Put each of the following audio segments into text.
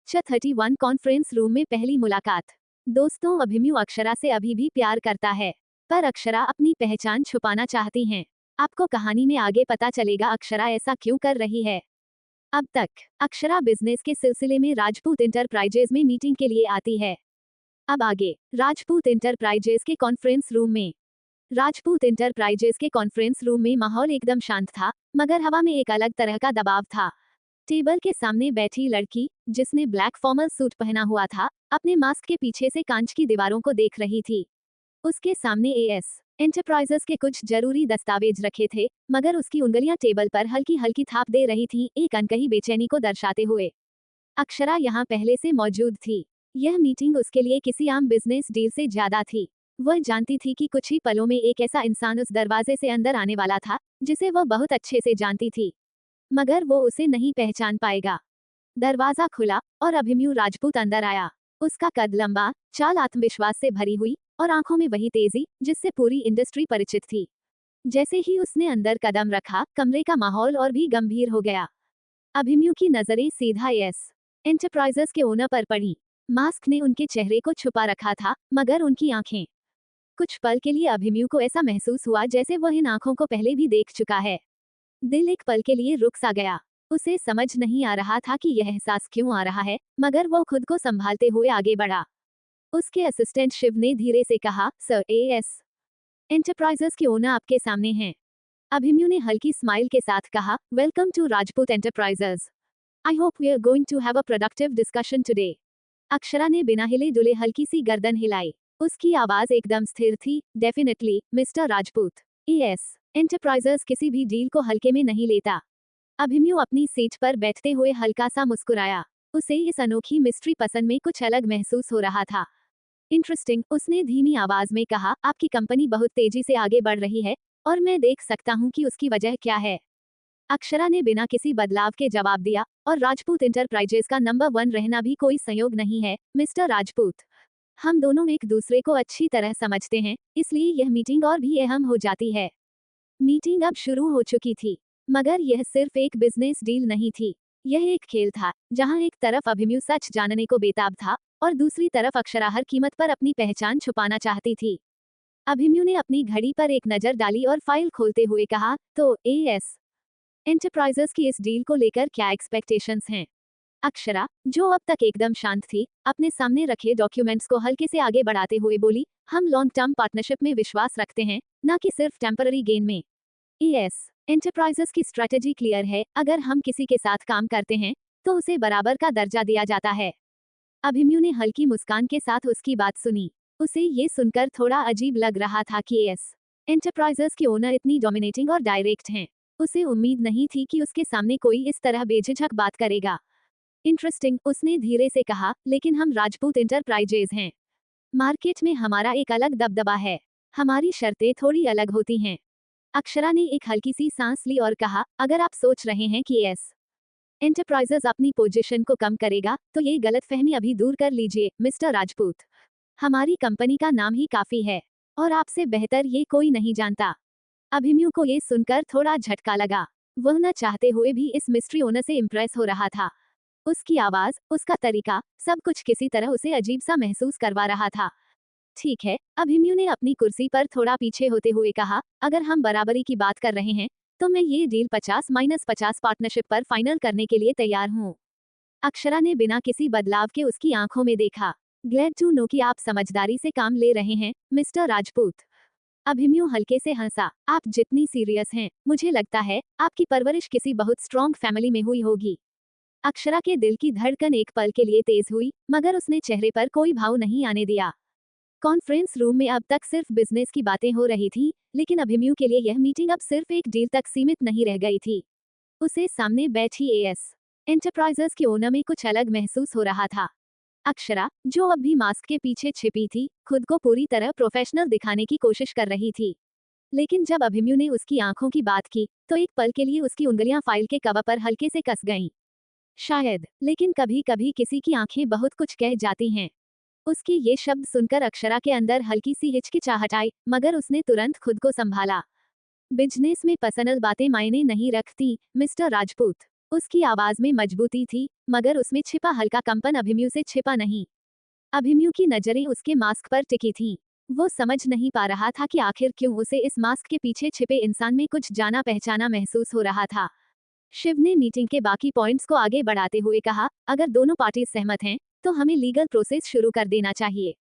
कक्षा 31 conference room में पहली मुलाकात। दोस्तों, अभिमन्यु अक्षरा से अभी भी प्यार करता है, पर अक्षरा अपनी पहचान छुपाना चाहती हैं। आपको कहानी में आगे पता चलेगा अक्षरा ऐसा क्यों कर रही है। अब तक अक्षरा बिजनेस के सिलसिले में राजपूत इंटरप्राइजेज में मीटिंग के लिए आती है। अब आगे राजपूत इंटरप्राइजेज के कॉन्फ्रेंस रूम में। राजपूत इंटरप्राइजेज के कॉन्फ्रेंस रूम में माहौल एकदम शांत था, मगर हवा में एक अलग तरह का दबाव था। टेबल के सामने बैठी लड़की, जिसने ब्लैक फॉर्मल सूट पहना हुआ था, अपने मास्क के पीछे से कांच की दीवारों को देख रही थी। उसके सामने एएस एंटरप्राइजेस के कुछ जरूरी दस्तावेज रखे थे, मगर उसकी उंगलियां टेबल पर हल्की हल्की थाप दे रही थीं, एक अनकही बेचैनी को दर्शाते हुए। अक्षरा यहाँ पहले से मौजूद थी। यह मीटिंग उसके लिए किसी आम बिजनेस डील से ज्यादा थी। वह जानती थी कि कुछ ही पलों में एक ऐसा इंसान उस दरवाजे से अंदर आने वाला था, जिसे वह बहुत अच्छे से जानती थी, मगर वो उसे नहीं पहचान पाएगा। दरवाजा खुला और अभिमन्यु राजपूत अंदर आया। उसका कद लंबा, चाल आत्मविश्वास से भरी हुई और आंखों में वही तेजी जिससे पूरी इंडस्ट्री परिचित थी। जैसे ही उसने अंदर कदम रखा, कमरे का माहौल और भी गंभीर हो गया। अभिमन्यु की नजरें सीधा एएस एंटरप्राइजेस के ओनर पर पड़ी। मास्क ने उनके चेहरे को छुपा रखा था, मगर उनकी आंखें। कुछ पल के लिए अभिमन्यु को ऐसा महसूस हुआ जैसे वह इन आंखों को पहले भी देख चुका है। दिल एक पल के लिए रुक सा गया। उसे समझ नहीं आ रहा था कि यह एहसास क्यों आ रहा है, मगर वो खुद को संभालते हुए आगे बढ़ा। उसके असिस्टेंट शिव ने धीरे से कहा, सर, एएस एंटरप्राइजेस के ओनर आपके सामने हैं। अभिमन्यु ने हल्की स्माइल के साथ कहा, welcome to Rajput enterprises. I hope we are going to have a productive discussion today. Akshara ने बिना हिले डुले हल्की सी गर्दन हिलाई। उसकी आवाज एकदम स्थिर थी, definitely mister Rajput. As enterprises किसी भी डील को हल्के में नहीं लेता। अभिमन्यु अपनी सीट पर बैठते हुए हल्का सा मुस्कुराया। उसे इस अनोखी मिस्ट्री पसंद में कुछ अलग महसूस हो रहा था। इंटरेस्टिंग, उसने धीमी आवाज में कहा, आपकी कंपनी बहुत तेजी से आगे बढ़ रही है, और मैं देख सकता हूँ कि उसकी वजह क्या है। अक्षरा ने बिना किसी बदलाव के जवाब दिया, और राजपूत इंटरप्राइजेस का नंबर 1 रहना भी कोई संयोग नहीं है, मिस्टर राजपूत। हम दोनों एक दूसरे को अच्छी तरह समझते हैं, इसलिए यह मीटिंग और भी अहम हो जाती है। मीटिंग अब शुरू हो चुकी थी, मगर यह सिर्फ एक बिजनेस डील नहीं थी। यह एक खेल था, जहां एक तरफ अभिमन्यु सच जानने को बेताब था, और दूसरी तरफ अक्षरा हर कीमत पर अपनी पहचान छुपाना चाहती थी। अभिमन्यु ने अपनी घड़ी पर एक नजर डाली और फाइल खोलते हुए कहा, तो एएस एंटरप्राइजेस की इस डील को लेकर क्या एक्सपेक्टेशंस हैं? अक्षरा, जो अब तक एकदम शांत थी, अपने सामने रखे डॉक्यूमेंट्स को हल्के से आगे बढ़ाते हुए बोली, हम लॉन्ग टर्म पार्टनरशिप में विश्वास रखते हैं, न कि सिर्फ टेम्पररी गेन में। एएस एंटरप्राइजेस की स्ट्रेटेजी क्लियर है, अगर हम किसी के साथ काम करते हैं, तो उसे बराबर का दर्जा दिया जाता है। अभिमन्यु ने हल्की मुस्कान के साथ उसकी बात सुनी। उसे ये सुनकर थोड़ा अजीब लग रहा था कि एएस एंटरप्राइजेस के ओनर इतनी डोमिनेटिंग और डायरेक्ट हैं। उसे उम्मीद नहीं थी कि उसके सामने कोई इस तरह बेझिझक बात करेगा। इंटरेस्टिंग, उसने धीरे से कहा, लेकिन हम राजपूत इंटरप्राइजेज हैं। मार्केट में हमारा एक अलग दबदबा है। हमारी शर्तें थोड़ी अलग होती हैं। अक्षरा ने एक हल्की सी सांस ली और कहा, अगर आप सोच रहे हैं कि एएस एंटरप्राइजेज अपनी पोजीशन को कम करेगा, तो ये गलतफहमी अभी दूर कर लीजिए, मिस्टर राजपूत। हमारी कंपनी का नाम ही काफी है, और आपसे बेहतर ये कोई नहीं जानता। अभिमन्यु को ये सुनकर थोड़ा झटका लगा। वह न चाहते हुए भी इस मिस्ट्री ओनर से इम्प्रेस हो रहा था। उसकी आवाज, उसका तरीका, सब कुछ किसी तरह उसे अजीब सा महसूस करवा रहा था। ठीक है, अभिमन्यु ने अपनी कुर्सी पर थोड़ा पीछे होते हुए कहा, अगर हम बराबरी की बात कर रहे हैं, तो मैं ये डील 50-50 पार्टनरशिप पर फाइनल करने के लिए तैयार हूँ। अक्षरा ने बिना किसी बदलाव के उसकी आंखों में देखा। ग्लैड टू नो कि आप समझदारी से काम ले रहे हैं, मिस्टर राजपूत। अभिमन्यु हल्के से हंसा, आप जितनी सीरियस हैं, मुझे लगता है आपकी परवरिश किसी बहुत स्ट्रॉन्ग फैमिली में हुई होगी। अक्षरा के दिल की धड़कन एक पल के लिए तेज हुई, मगर उसने चेहरे पर कोई भाव नहीं आने दिया। कॉन्फ्रेंस रूम में अब तक सिर्फ बिजनेस की बातें हो रही थी, लेकिन अभिमन्यु के लिए यह मीटिंग अब सिर्फ एक डील तक सीमित नहीं रह गई थी। उसे सामने बैठी एएस एंटरप्राइजेस के ओनर में कुछ अलग महसूस हो रहा था। अक्षरा, जो अब भी मास्क के पीछे छिपी थी, खुद को पूरी तरह प्रोफेशनल दिखाने की कोशिश कर रही थी। लेकिन जब अभिमन्यु ने उसकी आंखों की बात की, तो एक पल के लिए उसकी उंगलियां फाइल के कवर पर हल्के से कस गईं। शायद, लेकिन कभी कभी किसी की आंखें बहुत कुछ कह जाती हैं। उसके ये शब्द सुनकर अक्षरा के अंदर हल्की सी हिचकिचाहट आई, मगर उसने तुरंत खुद को संभाला। बिजनेस में पर्सनल बातें मायने नहीं रखती, मिस्टर राजपूत। उसकी आवाज में मजबूती थी, मगर उसमें छिपा हल्का कंपन अभिमन्यु से छिपा नहीं। अभिमन्यु की नजरें उसके मास्क पर टिकी थीं। वो समझ नहीं पा रहा था कि आखिर क्यों उसे इस मास्क के पीछे छिपे इंसान में कुछ जाना पहचाना महसूस हो रहा था। शिव ने मीटिंग के बाकी पॉइंट्स को आगे बढ़ाते हुए कहा, अगर दोनों पार्टी सहमत हैं, तो हमें लीगल प्रोसेस शुरू कर देना चाहिए।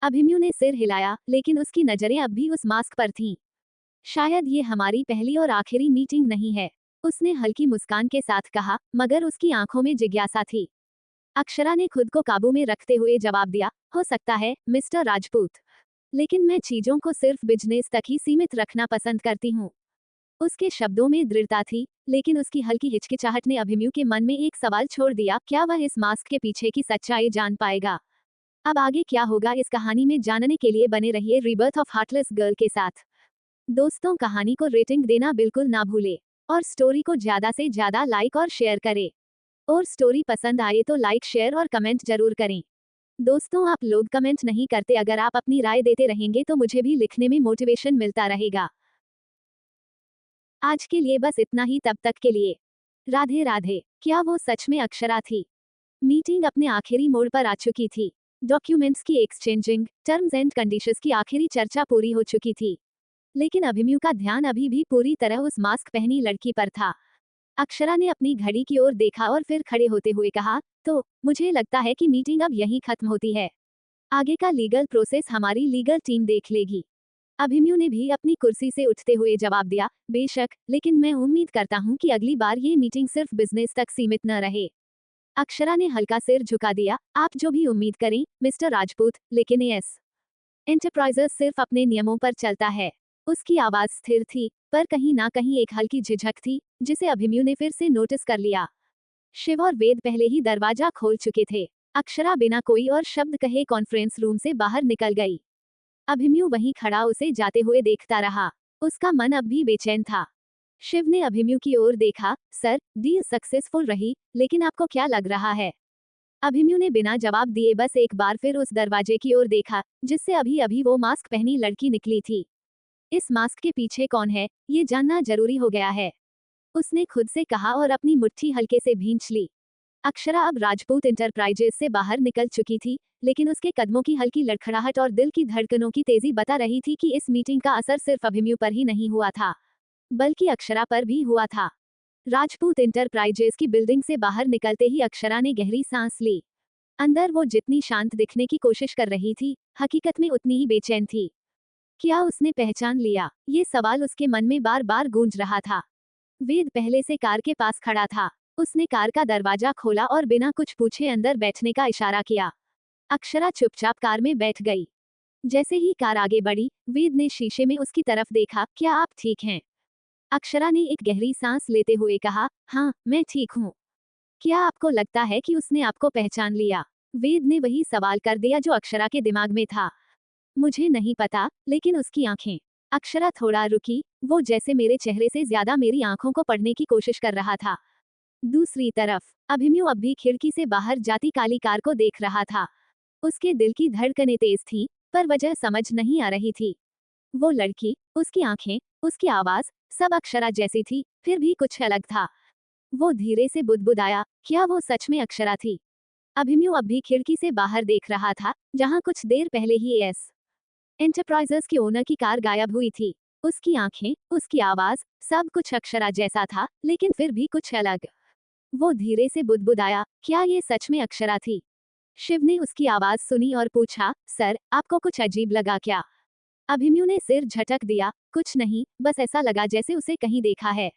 अभिमन्यु ने सिर हिलाया, लेकिन उसकी नजरें अब भी उस मास्क पर थीं। शायद ये हमारी पहली और आखिरी मीटिंग नहीं है, उसने हल्की मुस्कान के साथ कहा, मगर उसकी आंखों में जिज्ञासा थी। अक्षरा ने खुद को काबू में रखते हुए जवाब दिया, हो सकता है मिस्टर राजपूत, लेकिन मैं चीजों को सिर्फ बिजनेस तक ही सीमित रखना पसंद करती हूँ। उसके शब्दों में दृढ़ता थी, लेकिन उसकी हल्की हिचकिचाहट ने अभिमन्यु के मन में एक सवाल छोड़ दिया, क्या वह इस मास्क के पीछे की सच्चाई जान पाएगा? अब आगे क्या होगा इस कहानी में जानने के लिए बने रहिए रीबर्थ ऑफ हार्टलेस गर्ल के साथ। दोस्तों, कहानी को रेटिंग देना बिल्कुल ना भूले और स्टोरी को ज्यादा से ज्यादा लाइक और शेयर करें। और स्टोरी पसंद आए तो लाइक शेयर और कमेंट जरूर करें। दोस्तों, आप लोग कमेंट नहीं करते, अगर आप अपनी राय देते रहेंगे तो मुझे भी लिखने में मोटिवेशन मिलता रहेगा। आज के लिए बस इतना ही, तब तक के लिए राधे राधे। क्या वो सच में अक्षरा थी? मीटिंग अपने आखिरी मोड़ पर आ चुकी थी। डॉक्यूमेंट्स की एक्सचेंजिंग, टर्म्स एंड कंडीशंस की आखिरी चर्चा पूरी हो चुकी थी, लेकिन अभिमन्यु का ध्यान अभी भी पूरी तरह उस मास्क पहनी लड़की पर था। अक्षरा ने अपनी घड़ी की ओर देखा और फिर खड़े होते हुए कहा, तो मुझे लगता है कि मीटिंग अब यहीं खत्म होती है। आगे का लीगल प्रोसेस हमारी लीगल टीम देख लेगी। अभिमन्यु ने भी अपनी कुर्सी से उठते हुए जवाब दिया, बेशक, लेकिन मैं उम्मीद करता हूँ कि अगली बार ये मीटिंग सिर्फ बिजनेस तक सीमित न रहे। अक्षरा ने हल्का सिर झुका दिया, आप जो भी उम्मीद करें मिस्टर राजपूत, लेकिन एस एंटरप्राइजेस सिर्फ अपने नियमों पर चलता है। उसकी आवाज स्थिर थी, पर कहीं ना कहीं एक हल्की झिझक थी, जिसे अभिमन्यु ने फिर से नोटिस कर लिया। शिव और वेद पहले ही दरवाजा खोल चुके थे। अक्षरा बिना कोई और शब्द कहे कॉन्फ्रेंस रूम से बाहर निकल गई। अभिमन्यु वहीं खड़ा उसे जाते हुए देखता रहा। उसका मन अब भी बेचैन था। शिव ने अभिमन्यु की ओर देखा, सर, डील सक्सेसफुल रही, लेकिन आपको क्या लग रहा है? अभिमन्यु ने बिना जवाब दिए बस एक बार फिर उस दरवाजे की ओर देखा, जिससे अभी अभी वो मास्क पहनी लड़की निकली थी। इस मास्क के पीछे कौन है, ये जानना जरूरी हो गया है, उसने खुद से कहा और अपनी मुट्ठी हल्के से भींच ली। अक्षरा अब राजपूत इंटरप्राइजेज से बाहर निकल चुकी थी, लेकिन उसके कदमों की हल्की लड़खड़ाहट और दिल की धड़कनों की तेजी बता रही थी कि इस मीटिंग का असर सिर्फ अभिमन्यु पर ही नहीं हुआ था, बल्कि अक्षरा पर भी हुआ था। राजपूत इंटरप्राइजेज की बिल्डिंग से बाहर निकलते ही अक्षरा ने गहरी सांस ली। अंदर वो जितनी शांत दिखने की कोशिश कर रही थी, हकीकत में उतनी ही बेचैन थी। क्या उसने पहचान लिया? ये सवाल उसके मन में बार बार गूंज रहा था। वेद पहले से कार के पास खड़ा था। उसने कार का दरवाजा खोला और बिना कुछ पूछे अंदर बैठने का इशारा किया। अक्षरा चुपचाप कार में बैठ गई। जैसे ही कार आगे बढ़ी, वेद ने शीशे में उसकी तरफ देखा, क्या आप ठीक हैं? अक्षरा ने एक गहरी सांस लेते हुए कहा, हाँ, मैं ठीक हूँ। क्या आपको लगता है कि उसने आपको पहचान लिया? वेद ने वही सवाल कर दिया जो अक्षरा के दिमाग में था। मुझे नहीं पता, लेकिन उसकी आंखें। अक्षरा थोड़ा रुकी, वो जैसे मेरे चेहरे से ज्यादा मेरी आंखों को पढ़ने की कोशिश कर रहा था। दूसरी तरफ अभिमन्यु अब भी खिड़की से बाहर जाती काली कार को देख रहा था। उसके दिल की धड़कनें तेज थीं, पर वजह समझ नहीं आ रही थी। वो लड़की, उसकी आंखें, उसकी आवाज, सब अक्षरा जैसी थी, फिर भी कुछ अलग था। वो धीरे से बुदबुदाया, क्या वो सच में अक्षरा थी? अभिमन्यु अब भी खिड़की से बाहर देख रहा था, जहां कुछ देर पहले ही एस एंटरप्राइजेस के ओनर की कार गायब हुई थी। उसकी आंखें, उसकी आवाज, सब कुछ अक्षरा जैसा था, लेकिन फिर भी कुछ अलग। वो धीरे से बुदबुदाया, क्या ये सच में अक्षरा थी? शिव ने उसकी आवाज सुनी और पूछा, सर, आपको कुछ अजीब लगा क्या? अभिमन्यु ने सिर झटक दिया, कुछ नहीं, बस ऐसा लगा जैसे उसे कहीं देखा है।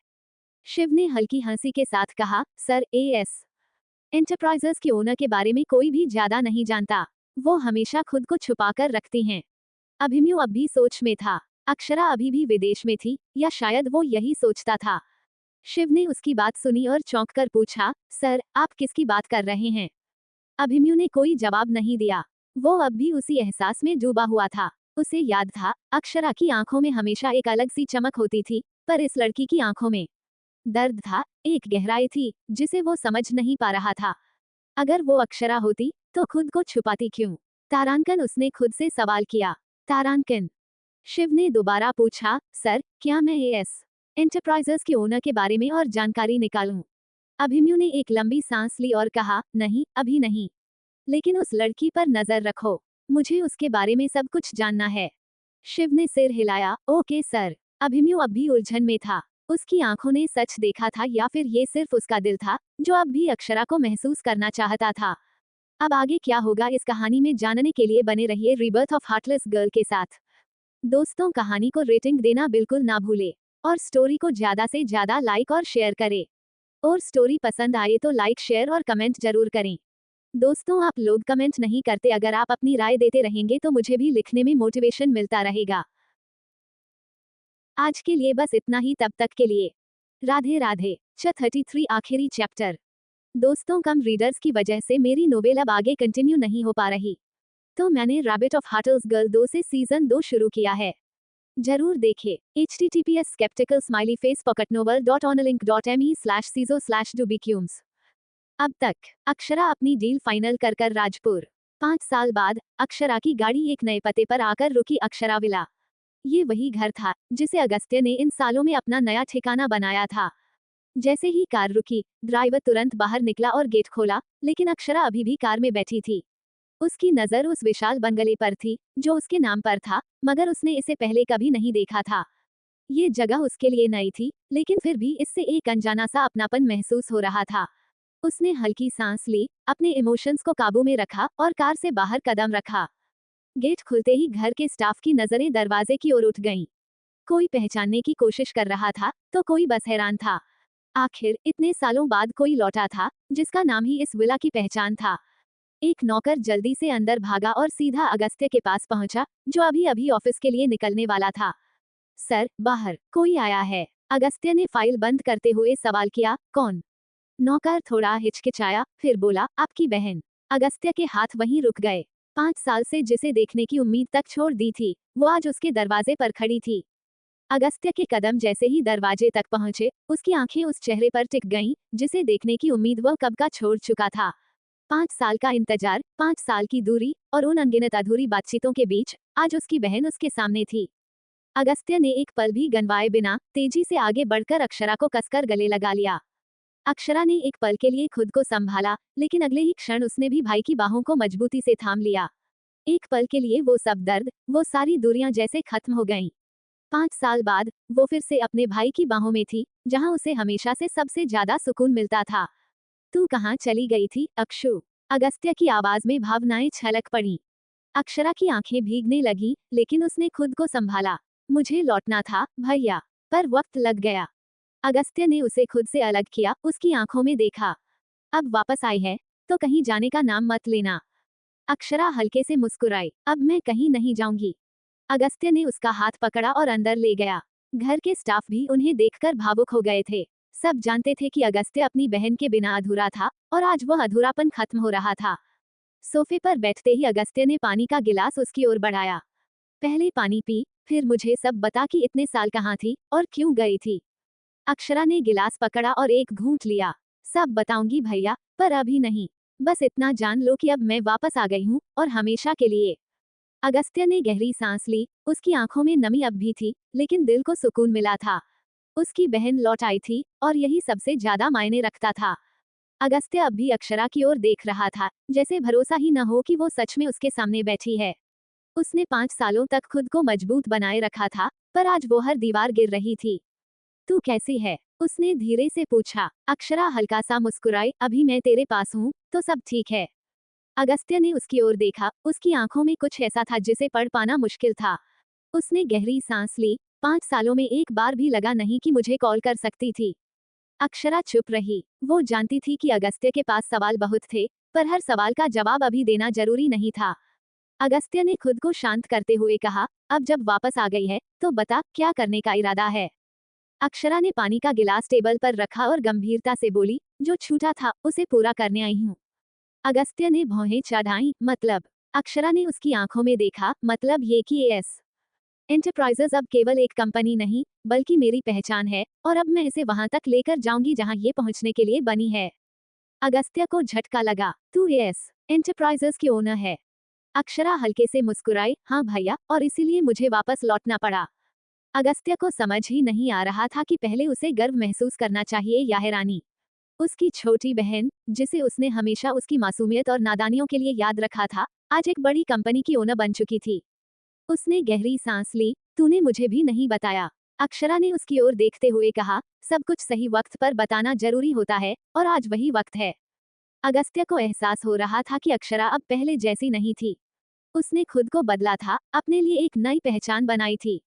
शिव ने हल्की हंसी के साथ कहा, सर, एएस एंटरप्राइजेस के ओनर के बारे में कोई भी ज्यादा नहीं जानता। वो हमेशा खुद को छुपाकर रखती हैं। अभिमन्यु अब भी सोच में था। अक्षरा अभी भी विदेश में थी, या शायद वो यही सोचता था। शिव ने उसकी बात सुनी और चौंक कर पूछा, सर, आप किसकी बात कर रहे हैं? अभिमन्यु ने कोई जवाब नहीं दिया। वो अब भी उसी एहसास में डूबा हुआ था। उसे याद था, अक्षरा की आंखों में हमेशा एक अलग सी चमक होती थी, पर इस लड़की की आंखों में दर्द था, एक गहराई थी, जिसे वो समझ नहीं पा रहा था। अगर वो अक्षरा होती, तो खुद को छुपाती क्यों? तारांकन, उसने खुद से सवाल किया। तारांकन। शिव ने दोबारा पूछा, सर, क्या मैं एएस एंटरप्राइजेस के ओनर के बारे में और जानकारी निकालूं? अभिमन्यु ने एक लंबी सांस ली और कहा, नहीं, अभी नहीं। लेकिन उस लड़की पर नजर रखो, मुझे उसके बारे में सब कुछ जानना है। शिव ने सिर हिलाया, ओके सर। अभिमन्यु अब भी उलझन में था। उसकी आंखों ने सच देखा था या फिर ये सिर्फ उसका दिल था जो अब भी अक्षरा को महसूस करना चाहता था। अब आगे क्या होगा इस कहानी में जानने के लिए बने रहिए रीबर्थ ऑफ हार्टलेस गर्ल के साथ। दोस्तों, कहानी को रेटिंग देना बिल्कुल ना भूले और स्टोरी को ज्यादा से ज्यादा लाइक और शेयर करें। और स्टोरी पसंद आए तो लाइक, शेयर और कमेंट जरूर करें। दोस्तों, आप लोग कमेंट नहीं करते, अगर आप अपनी राय देते रहेंगे तो मुझे भी लिखने में मोटिवेशन मिलता रहेगा। आज के लिए बस इतना ही, तब तक के लिए राधे राधे। 33 आखिरी चैप्टर। दोस्तों, कम रीडर्स की वजह से मेरी नोवेल अब आगे कंटिन्यू नहीं हो पा रही, तो मैंने रैबिट ऑफ हार्टलेस गर्ल 2 से सीजन 2 शुरू किया है। जरूर देखें। https skeptical smiley face pocketnovel.onalink.me/ciso/dubicums। अब तक अक्षरा अपनी डील फाइनल कर राजपुर। 5 साल बाद अक्षरा की गाड़ी एक नए पते पर आकर रुकी, अक्षरा विला। ये वही घर था जिसे अगस्त्य ने इन सालों में अपना नया ठिकाना बनाया था। जैसे ही कार रुकी, ड्राइवर तुरंत बाहर निकला और गेट खोला, लेकिन अक्षरा अभी भी कार में बैठी थी। उसकी नजर उस विशाल बंगले पर थी जो उसके नाम पर था, मगर उसने इसे पहले कभी नहीं देखा था। ये जगह उसके लिए नई थी, लेकिन फिर भी इससे एक अनजाना सा अपनापन महसूस हो रहा था। उसने हल्की सांस ली, अपने इमोशंस को काबू में रखा और कार से बाहर कदम रखा। गेट खुलते ही घर के स्टाफ की नजरें दरवाजे की ओर उठ गईं। कोई पहचानने की कोशिश कर रहा था तो कोई बस हैरान था। आखिर इतने सालों बाद कोई लौटा था जिसका नाम ही इस विला की पहचान था। एक नौकर जल्दी से अंदर भागा और सीधा अगस्त्य के पास पहुंचा, जो अभी अभी ऑफिस के लिए निकलने वाला था। सर, बाहर कोई आया है, अगस्त्य ने फाइल बंद करते हुए सवाल किया। कौन? नौकर थोड़ा हिचकिचाया, फिर बोला, आपकी बहन। अगस्त्य के हाथ वहीं रुक गए। 5 साल से जिसे देखने की उम्मीद तक छोड़ दी थी, वो आज उसके दरवाजे पर खड़ी थी। अगस्त्य के कदम जैसे ही दरवाजे तक पहुंचे, उसकी आंखें उस चेहरे पर टिक गईं, जिसे देखने की उम्मीद वह कब का छोड़ चुका था। 5 साल का इंतजार, 5 साल की दूरी और उन अनगिनत अधूरी बातचीतों के बीच आज उसकी बहन उसके सामने थी। अगस्त्य ने एक पल भी गंवाए बिना तेजी से आगे बढ़कर अक्षरा को कसकर गले लगा लिया। अक्षरा ने एक पल के लिए खुद को संभाला, लेकिन अगले ही क्षण उसने भी भाई की बाहों को मजबूती से थाम लिया। एक पल के लिए वो सब दर्द, वो सारी दूरियां जैसे खत्म हो गईं। 5 साल बाद वो फिर से अपने भाई की बाहों में थी, जहां उसे हमेशा से सबसे ज्यादा सुकून मिलता था। तू कहाँ चली गई थी, अक्षु? अगस्त्य की आवाज में भावनाएं छलक पड़ी। अक्षरा की आंखें भीगने लगी, लेकिन उसने खुद को संभाला। मुझे लौटना था भैया, पर वक्त लग गया। अगस्त्य ने उसे खुद से अलग किया, उसकी आंखों में देखा। अब वापस आई है तो कहीं जाने का नाम मत लेना। अक्षरा हल्के से मुस्कुराई, अब मैं कहीं नहीं जाऊंगी। अगस्त्य ने उसका हाथ पकड़ा और अंदर ले गया। घर के स्टाफ भी उन्हें देखकर भावुक हो गए थे। सब जानते थे कि अगस्त्य अपनी बहन के बिना अधूरा था और आज वह अधूरापन खत्म हो रहा था। सोफे पर बैठते ही अगस्त्य ने पानी का गिलास उसकी ओर बढ़ाया। पहले पानी पी, फिर मुझे सब बता कि इतने साल कहाँ थी और क्यों गई थी। अक्षरा ने गिलास पकड़ा और एक घूंट लिया। सब बताऊंगी भैया, पर अभी नहीं। बस इतना जान लो कि अब मैं वापस आ गई हूँ, और हमेशा के लिए। अगस्त्य ने गहरी सांस ली, उसकी आंखों में नमी अब भी थी, लेकिन दिल को सुकून मिला था। उसकी बहन लौट आई थी, और यही सबसे ज्यादा मायने रखता था। अगस्त्य अब भी अक्षरा की ओर देख रहा था, जैसे भरोसा ही न हो कि वो सच में उसके सामने बैठी है। उसने 5 सालों तक खुद को मजबूत बनाए रखा था, पर आज वो हर दीवार गिर रही थी। तू कैसी है? उसने धीरे से पूछा। अक्षरा हल्का सा मुस्कुराई, अभी मैं तेरे पास हूँ तो सब ठीक है। अगस्त्य ने उसकी ओर देखा, उसकी आंखों में कुछ ऐसा था जिसे पढ़ पाना मुश्किल था। उसने गहरी सांस ली। 5 सालों में एक बार भी लगा नहीं कि मुझे कॉल कर सकती थी। अक्षरा चुप रही। वो जानती थी कि अगस्त्य के पास सवाल बहुत थे, पर हर सवाल का जवाब अभी देना जरूरी नहीं था। अगस्त्य ने खुद को शांत करते हुए कहा, अब जब वापस आ गई है तो बता, क्या करने का इरादा है? अक्षरा ने पानी का गिलास टेबल पर रखा और गंभीरता से बोली, जो छूटा था उसे पूरा करने आई हूँ। अगस्त्य ने भौहें चढ़ाईं, मतलब? अक्षरा ने उसकी आंखों में देखा, मतलब ये कि एस एंटरप्राइजेज अब केवल एक कंपनी नहीं, बल्कि मेरी पहचान है, और अब मैं इसे वहां तक लेकर जाऊंगी जहां ये पहुंचने के लिए बनी है। अगस्त्य को झटका लगा, तू एस एंटरप्राइजेज की ओनर है? अक्षरा हल्के से मुस्कुराई, हाँ भैया, और इसीलिए मुझे वापस लौटना पड़ा। अगस्त्य को समझ ही नहीं आ रहा था कि पहले उसे गर्व महसूस करना चाहिए या हैरानी। उसकी छोटी बहन, जिसे उसने हमेशा उसकी मासूमियत और नादानियों के लिए याद रखा था, आज एक बड़ी कंपनी की ओनर बन चुकी थी। उसने गहरी सांस ली। तूने मुझे भी नहीं बताया, अक्षरा ने उसकी ओर देखते हुए कहा। सब कुछ सही वक्त पर बताना जरूरी होता है, और आज वही वक्त है। अगस्त्य को एहसास हो रहा था कि अक्षरा अब पहले जैसी नहीं थी। उसने खुद को बदला था, अपने लिए एक नई पहचान बनाई थी।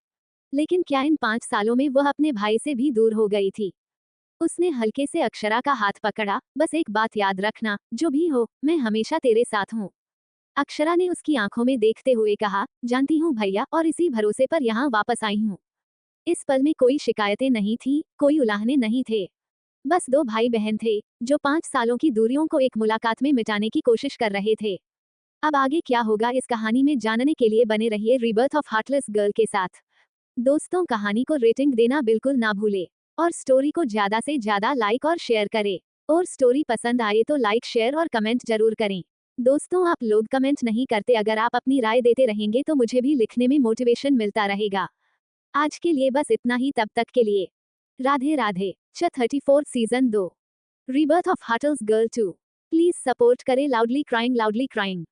लेकिन क्या इन 5 सालों में वह अपने भाई से भी दूर हो गई थी? उसने हल्के से अक्षरा का हाथ पकड़ा। बस एक बात याद रखना, जो भी हो, मैं हमेशा तेरे साथ हूँ। अक्षरा ने उसकी आंखों में देखते हुए कहा, जानती हूँ भैया, और इसी भरोसे पर यहाँ वापस आई हूँ। इस पल में कोई शिकायतें नहीं थी, कोई उलाहने नहीं थे। बस दो भाई बहन थे, जो 5 सालों की दूरियों को एक मुलाकात में मिटाने की कोशिश कर रहे थे। अब आगे क्या होगा इस कहानी में जानने के लिए बने रहिए रीबर्थ ऑफ हार्टलेस गर्ल के साथ। दोस्तों, कहानी को रेटिंग देना बिल्कुल ना भूले, और स्टोरी को ज्यादा से ज्यादा लाइक और शेयर करें। और स्टोरी पसंद आए तो लाइक, शेयर और कमेंट जरूर करें। दोस्तों, आप लोग कमेंट नहीं करते, अगर आप अपनी राय देते रहेंगे तो मुझे भी लिखने में मोटिवेशन मिलता रहेगा। आज के लिए बस इतना ही, तब तक के लिए Radhe Radhe. 34 season 2 rebirth of heartless girl 2 please support करें लाउडली क्राइंग।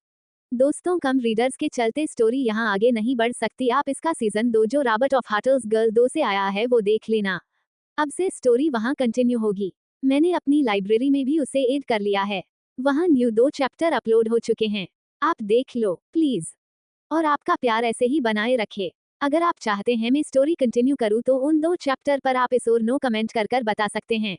दोस्तों, कम रीडर्स के चलते स्टोरी यहाँ आगे नहीं बढ़ सकती। आप इसका सीजन 2 जो रॉबर्ट ऑफ हार्टल्स गर्ल 2 से आया है वो देख लेना। अब से स्टोरी वहाँ कंटिन्यू होगी। मैंने अपनी लाइब्रेरी में भी उसे ऐड कर लिया है। वहाँ न्यू 2 चैप्टर अपलोड हो चुके हैं, आप देख लो प्लीज। और आपका प्यार ऐसे ही बनाए रखे। अगर आप चाहते हैं मैं स्टोरी कंटिन्यू करूँ तो उन 2 चैप्टर पर आप इस और नो कमेंट कर बता सकते हैं।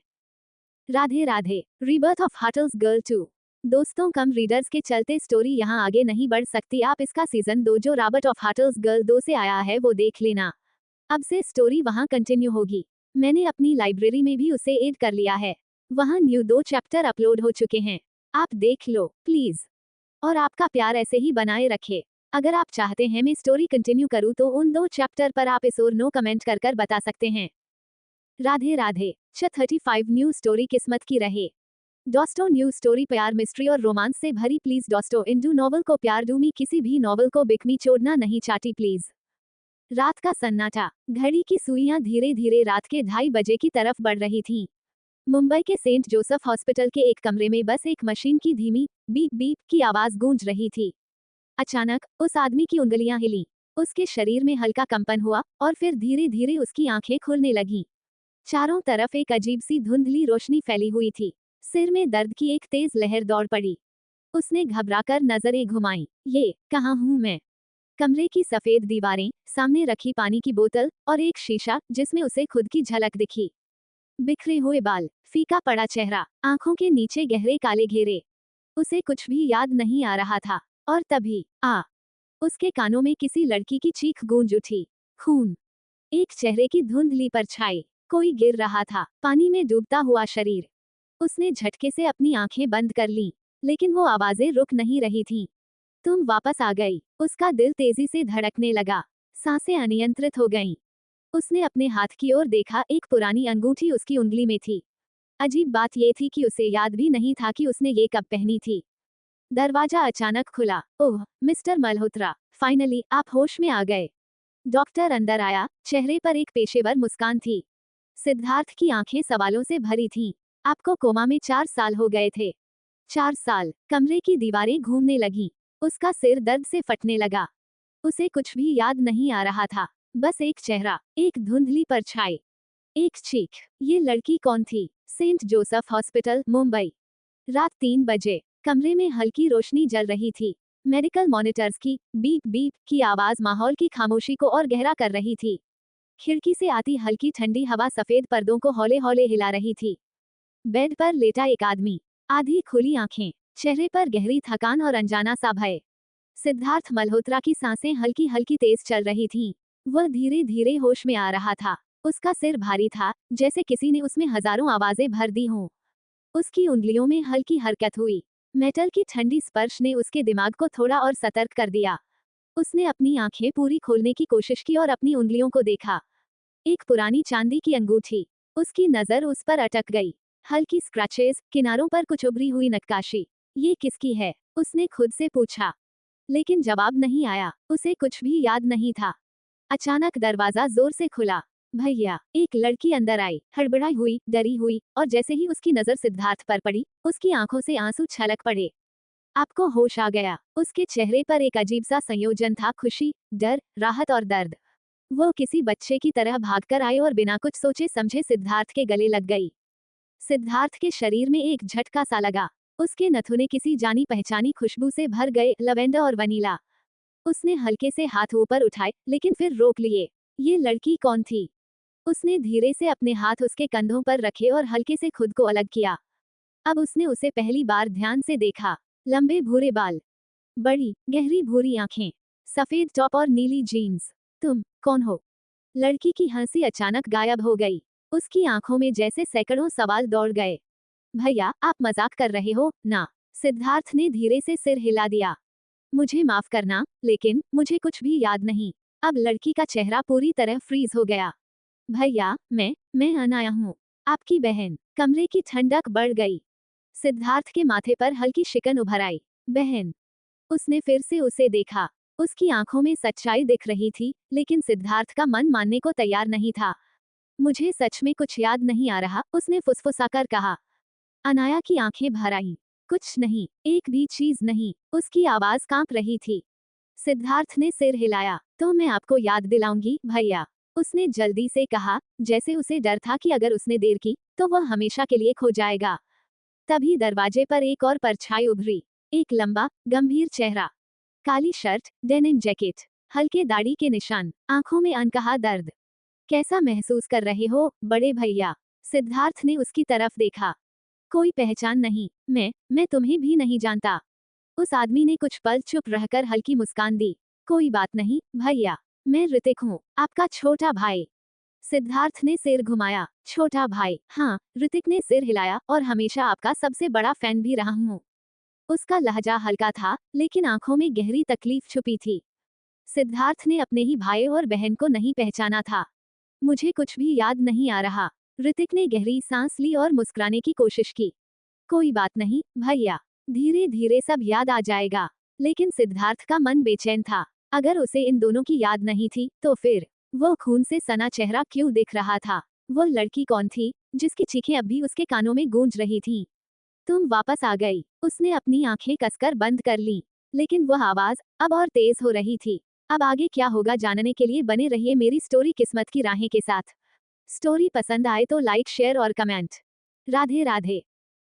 Radhe Radhe. Rebirth of heartless girl 2। दोस्तों, कम रीडर्स के चलते स्टोरी यहाँ आगे नहीं बढ़ सकती। आप इसका सीजन 2 जो रॉबर्ट ऑफ हार्टल्स गर्ल 2 से आया है वो देख लेना। अब से स्टोरी वहाँ कंटिन्यू होगी। मैंने अपनी लाइब्रेरी में भी उसे ऐड कर लिया है। वहाँ न्यू 2 चैप्टर अपलोड हो चुके हैं, आप देख लो प्लीज। और आपका प्यार ऐसे ही बनाए रखे। अगर आप चाहते हैं मैं स्टोरी कंटिन्यू करूँ तो उन 2 चैप्टर पर आप इस और नो कमेंट कर बता सकते हैं। राधे राधे। 35 न्यू स्टोरी किस्मत की रहे। दोस्तों, न्यू स्टोरी प्यार, मिस्ट्री और रोमांस से भरी। प्लीज दोस्तों, इंडू नॉवल को प्यार दूं, मैं किसी भी नॉवल को बिकमी छोड़ना नहीं चाहती प्लीज। रात का सन्नाटा, घड़ी की सुइयां धीरे धीरे रात के 2:30 बजे की तरफ बढ़ रही थीं। मुंबई के सेंट जोसेफ हॉस्पिटल के एक कमरे में बस एक मशीन की धीमी बीप बीप की आवाज गूंज रही थी। अचानक उस आदमी की उंगलियां हिलीं, उसके शरीर में हल्का कंपन हुआ, और फिर धीरे धीरे उसकी आंखें खुलने लगीं। चारों तरफ एक अजीब सी धुंधली रोशनी फैली हुई थी। सिर में दर्द की एक तेज लहर दौड़ पड़ी। उसने घबराकर नजरें घुमाईं। ये कहाँ हूँ मैं? कमरे की सफेद दीवारें, सामने रखी पानी की बोतल, और एक शीशा जिसमें उसे खुद की झलक दिखी। बिखरे हुए बाल, फीका पड़ा चेहरा, आंखों के नीचे गहरे काले घेरे। उसे कुछ भी याद नहीं आ रहा था। और तभी उसके कानों में किसी लड़की की चीख गूंज उठी। खून। एक चेहरे की धुंधली परछाई, कोई गिर रहा था, पानी में डूबता हुआ शरीर। उसने झटके से अपनी आंखें बंद कर लीं, लेकिन वो आवाजें रुक नहीं रही थीं। तुम वापस आ गई। उसका दिल तेजी से धड़कने लगा, सांसें अनियंत्रित हो गईं। उसने अपने हाथ की ओर देखा, एक पुरानी अंगूठी उसकी उंगली में थी। अजीब बात यह थी कि उसे याद भी नहीं था कि उसने ये कब पहनी थी। दरवाजा अचानक खुला। ओह मिस्टर मल्होत्रा, फाइनली आप होश में आ गए। डॉक्टर अंदर आया, चेहरे पर एक पेशेवर मुस्कान थी। सिद्धार्थ की आंखें सवालों से भरी थीं। आपको कोमा में 4 साल हो गए थे। 4 साल। कमरे की दीवारें घूमने लगीं। उसका सिर दर्द से फटने लगा। उसे कुछ भी याद नहीं आ रहा था, बस एक चेहरा, एक धुंधली परछाई, एक चीख। ये लड़की कौन थी? Saint Joseph hospital, Mumbai. रात 3 बजे। कमरे में हल्की रोशनी जल रही थी। मेडिकल मॉनिटर्स की बीप बीप की आवाज माहौल की खामोशी को और गहरा कर रही थी। खिड़की से आती हल्की ठंडी हवा सफेद पर्दों को हौले हौले हिला रही थी। बेड पर लेटा एक आदमी, आधी खुली आंखें, चेहरे पर गहरी थकान और अनजाना सा भय। सिद्धार्थ मल्होत्रा की सांसें हल्की हल्की तेज चल रही थीं। वह धीरे धीरे होश में आ रहा था। उसका सिर भारी था, जैसे किसी ने उसमें हजारों आवाजें भर दी हों। उसकी उंगलियों में हल्की हरकत हुई। मेटल की ठंडी स्पर्श ने उसके दिमाग को थोड़ा और सतर्क कर दिया। उसने अपनी आंखें पूरी खोलने की कोशिश की और अपनी उंगलियों को देखा। एक पुरानी चांदी की अंगूठी। उसकी नजर उस पर अटक गई। हल्की स्क्रैचेस, किनारों पर कुछ उभरी हुई नक्काशी। ये किसकी है? उसने खुद से पूछा, लेकिन जवाब नहीं आया। उसे कुछ भी याद नहीं था। अचानक दरवाजा जोर से खुला। भैया, एक लड़की अंदर आई, हड़बड़ाई हुई, डरी हुई, और जैसे ही उसकी नजर सिद्धार्थ पर पड़ी, उसकी आंखों से आंसू छलक पड़े। आपको होश आ गया। उसके चेहरे पर एक अजीब सा संयोजन था, खुशी, डर, राहत और दर्द। वो किसी बच्चे की तरह भागकर आई और बिना कुछ सोचे समझे सिद्धार्थ के गले लग गई। सिद्धार्थ के शरीर में एक झटका सा लगा। उसके नथुने किसी जानी पहचानी खुशबू से भर गए, लवेंडर और वनीला। उसने हल्के से हाथ ऊपर उठाए, लेकिन फिर रोक लिए। ये लड़की कौन थी? उसने धीरे से अपने हाथ उसके कंधों पर रखे और हल्के से खुद को अलग किया। अब उसने उसे पहली बार ध्यान से देखा। लंबे भूरे बाल, बड़ी गहरी भूरी आंखें, सफेद टॉप और नीली जीन्स। तुम कौन हो? लड़की की हंसी अचानक गायब हो गई। उसकी आंखों में जैसे सैकड़ों सवाल दौड़ गए। भैया, आप मजाक कर रहे हो ना? सिद्धार्थ ने धीरे से सिर हिला दिया। मुझे माफ करना, लेकिन मुझे कुछ भी याद नहीं। अब लड़की का चेहरा पूरी तरह फ्रीज हो गया। भैया, मैं अनाया हूँ, आपकी बहन। कमरे की ठंडक बढ़ गई। सिद्धार्थ के माथे पर हल्की शिकन उभर आई। बहन। उसने फिर से उसे देखा। उसकी आंखों में सच्चाई दिख रही थी, लेकिन सिद्धार्थ का मन मानने को तैयार नहीं था। मुझे सच में कुछ याद नहीं आ रहा, उसने फुसफुसाकर कहा। अनाया की आंखें भर आईं। कुछ नहीं, एक भी चीज नहीं। उसकी आवाज कांप रही थी। सिद्धार्थ ने सिर हिलाया। तो मैं आपको याद दिलाऊंगी, भैया। उसने जल्दी से कहा, जैसे उसे डर था कि अगर उसने देर की, तो वह हमेशा के लिए खो जाएगा। तभी दरवाजे पर एक और परछाई उभरी। एक लंबा, गंभीर चेहरा, काली शर्ट, डेनिम जैकेट, हल्के दाढ़ी के निशान, आंखों में अनकहा दर्द। कैसा महसूस कर रहे हो, बड़े भैया? सिद्धार्थ ने उसकी तरफ देखा। कोई पहचान नहीं। मैं तुम्हें भी नहीं जानता। उस आदमी ने कुछ पल चुप रहकर हल्की मुस्कान दी। कोई बात नहीं, भैया। मैं ऋतिक हूँ, आपका छोटा भाई। सिद्धार्थ ने सिर घुमाया। छोटा भाई? हाँ, ऋतिक ने सिर हिलाया, और हमेशा आपका सबसे बड़ा फैन भी रहा हूँ। उसका लहजा हल्का था, लेकिन आंखों में गहरी तकलीफ छुपी थी। सिद्धार्थ ने अपने ही भाई और बहन को नहीं पहचाना था। मुझे कुछ भी याद नहीं आ रहा। ऋतिक ने गहरी सांस ली और मुस्कुराने की कोशिश की। कोई बात नहीं, भैया। धीरे धीरे सब याद आ जाएगा। लेकिन सिद्धार्थ का मन बेचैन था। अगर उसे इन दोनों की याद नहीं थी, तो फिर वो खून से सना चेहरा क्यों दिख रहा था? वो लड़की कौन थी, जिसकी चीखें अब भी उसके कानों में गूंज रही थीं? तुम वापस आ गई। उसने अपनी आंखें कसकर बंद कर लीं। लेकिन वह आवाज अब और तेज हो रही थी। अब आगे क्या होगा जानने के लिए बने रहिए मेरी स्टोरी किस्मत की राहें के साथ। स्टोरी पसंद आए तो लाइक, शेयर और कमेंट। राधे राधे।